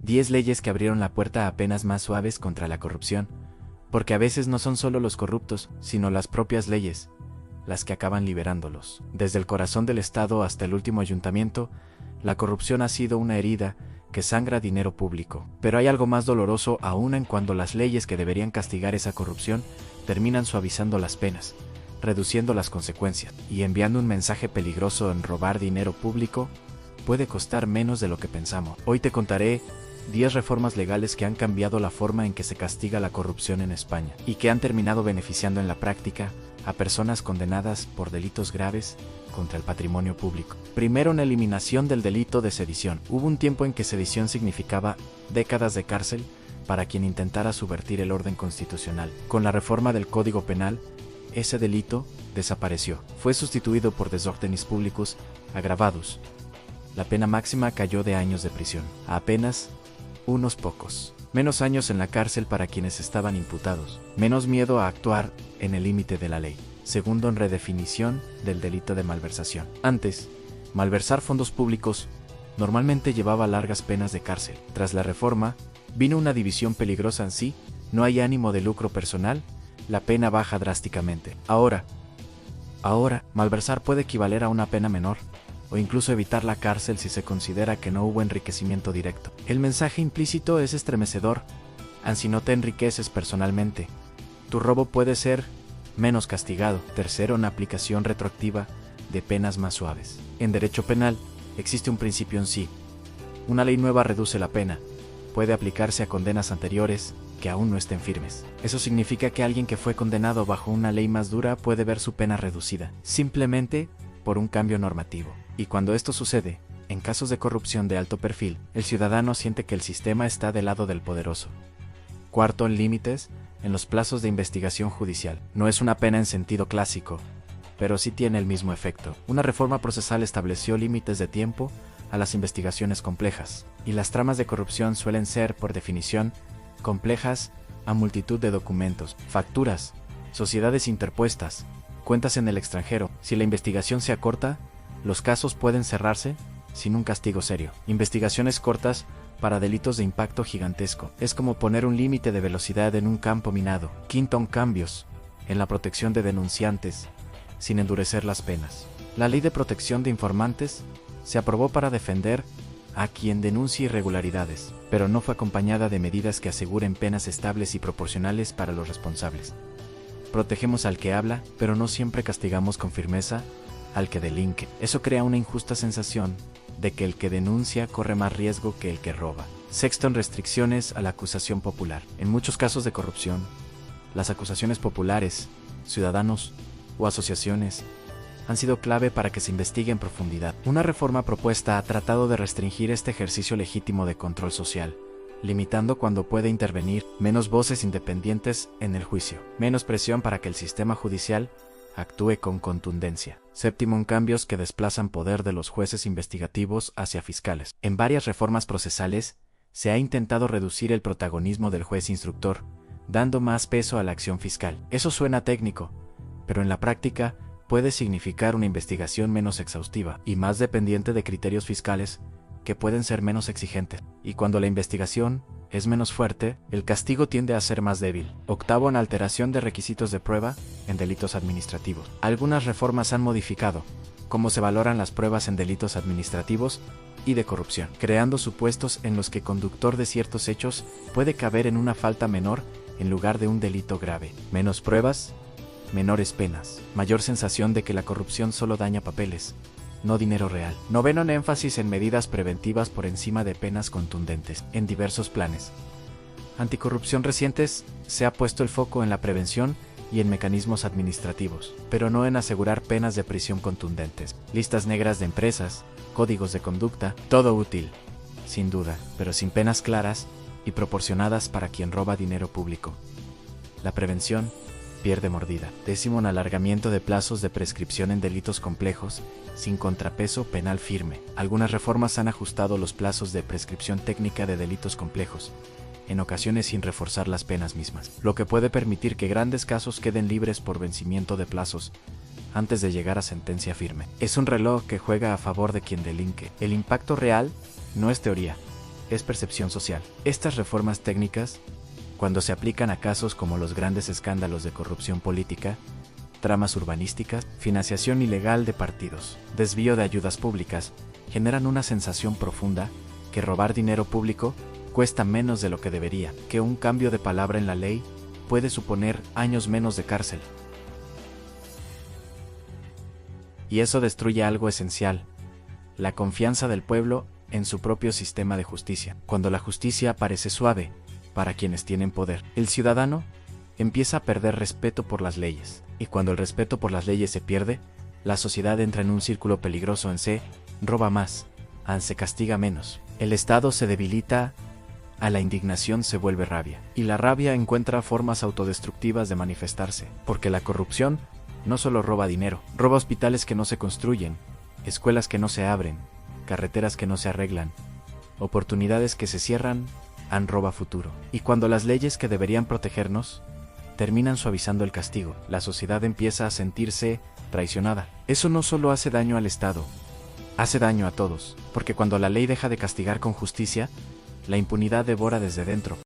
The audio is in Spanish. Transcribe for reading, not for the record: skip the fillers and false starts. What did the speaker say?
10 leyes que abrieron la puerta a penas más suaves contra la corrupción, porque a veces no son solo los corruptos, sino las propias leyes, las que acaban liberándolos. Desde el corazón del Estado hasta el último ayuntamiento, la corrupción ha sido una herida que sangra dinero público. Pero hay algo más doloroso aún en cuando las leyes que deberían castigar esa corrupción terminan suavizando las penas, reduciendo las consecuencias y enviando un mensaje peligroso en robar dinero público puede costar menos de lo que pensamos. Hoy te contaré 10 reformas legales que han cambiado la forma en que se castiga la corrupción en España y que han terminado beneficiando en la práctica a personas condenadas por delitos graves contra el patrimonio público. Primero, en la eliminación del delito de sedición. Hubo un tiempo en que sedición significaba décadas de cárcel para quien intentara subvertir el orden constitucional. Con la reforma del Código Penal, ese delito desapareció. Fue sustituido por desórdenes públicos agravados. La pena máxima cayó de años de prisión a apenas unos pocos. Menos años en la cárcel para quienes estaban imputados. Menos miedo a actuar en el límite de la ley. Segundo, en redefinición del delito de malversación. Antes, malversar fondos públicos normalmente llevaba largas penas de cárcel. Tras la reforma, vino una división peligrosa en sí. No hay ánimo de lucro personal, la pena baja drásticamente. Ahora, malversar puede equivaler a una pena menor, o incluso evitar la cárcel si se considera que no hubo enriquecimiento directo. El mensaje implícito es estremecedor. Si no te enriqueces personalmente, tu robo puede ser menos castigado. Tercero, una aplicación retroactiva de penas más suaves. En derecho penal, existe un principio en sí. Una ley nueva reduce la pena. Puede aplicarse a condenas anteriores que aún no estén firmes. Eso significa que alguien que fue condenado bajo una ley más dura puede ver su pena reducida, simplemente por un cambio normativo. Y cuando esto sucede, en casos de corrupción de alto perfil, el ciudadano siente que el sistema está del lado del poderoso. Cuarto, en límites, en los plazos de investigación judicial. No es una pena en sentido clásico, pero sí tiene el mismo efecto. Una reforma procesal estableció límites de tiempo a las investigaciones complejas, y las tramas de corrupción suelen ser, por definición, complejas a multitud de documentos, facturas, sociedades interpuestas, cuentas en el extranjero. Si la investigación se acorta, los casos pueden cerrarse sin un castigo serio. Investigaciones cortas para delitos de impacto gigantesco. Es como poner un límite de velocidad en un campo minado. Quinto, cambios en la protección de denunciantes, sin endurecer las penas. La Ley de Protección de Informantes se aprobó para defender a quien denuncie irregularidades, pero no fue acompañada de medidas que aseguren penas estables y proporcionales para los responsables. Protegemos al que habla, pero no siempre castigamos con firmeza al que delinque. Eso crea una injusta sensación de que el que denuncia corre más riesgo que el que roba. Sexto, en restricciones a la acusación popular. En muchos casos de corrupción, las acusaciones populares, ciudadanos o asociaciones han sido clave para que se investigue en profundidad. Una reforma propuesta ha tratado de restringir este ejercicio legítimo de control social, limitando cuando puede intervenir, menos voces independientes en el juicio, menos presión para que el sistema judicial actúe con contundencia. Séptimo, en cambios que desplazan poder de los jueces investigativos hacia fiscales. En varias reformas procesales, se ha intentado reducir el protagonismo del juez instructor, dando más peso a la acción fiscal. Eso suena técnico, pero en la práctica puede significar una investigación menos exhaustiva y más dependiente de criterios fiscales que pueden ser menos exigentes. Y cuando la investigación es menos fuerte, el castigo tiende a ser más débil. Octavo, en alteración de requisitos de prueba en delitos administrativos. Algunas reformas han modificado cómo se valoran las pruebas en delitos administrativos y de corrupción, creando supuestos en los que conductor de ciertos hechos puede caber en una falta menor en lugar de un delito grave. Menos pruebas, menores penas. Mayor sensación de que la corrupción solo daña papeles, no dinero real. Noveno, en énfasis en medidas preventivas por encima de penas contundentes. En diversos planes anticorrupción recientes se ha puesto el foco en la prevención y en mecanismos administrativos, pero no en asegurar penas de prisión contundentes. Listas negras de empresas, códigos de conducta, todo útil, sin duda, pero sin penas claras y proporcionadas para quien roba dinero público. La prevención pierde mordida. Décimo, en alargamiento de plazos de prescripción en delitos complejos, sin contrapeso penal firme. Algunas reformas han ajustado los plazos de prescripción técnica de delitos complejos, en ocasiones sin reforzar las penas mismas, lo que puede permitir que grandes casos queden libres por vencimiento de plazos antes de llegar a sentencia firme. Es un reloj que juega a favor de quien delinque. El impacto real no es teoría, es percepción social. Estas reformas técnicas, cuando se aplican a casos como los grandes escándalos de corrupción política, tramas urbanísticas, financiación ilegal de partidos, desvío de ayudas públicas, generan una sensación profunda que robar dinero público cuesta menos de lo que debería, que un cambio de palabra en la ley puede suponer años menos de cárcel. Y eso destruye algo esencial: la confianza del pueblo en su propio sistema de justicia. Cuando la justicia parece suave para quienes tienen poder, el ciudadano empieza a perder respeto por las leyes. Y cuando el respeto por las leyes se pierde, la sociedad entra en un círculo peligroso en se roba más, se castiga menos. El Estado se debilita, a la indignación se vuelve rabia. Y la rabia encuentra formas autodestructivas de manifestarse, porque la corrupción no solo roba dinero, roba hospitales que no se construyen, escuelas que no se abren, carreteras que no se arreglan, oportunidades que se cierran, roba futuro. Y cuando las leyes que deberían protegernos terminan suavizando el castigo, la sociedad empieza a sentirse traicionada. Eso no solo hace daño al Estado, hace daño a todos, porque cuando la ley deja de castigar con justicia, la impunidad devora desde dentro.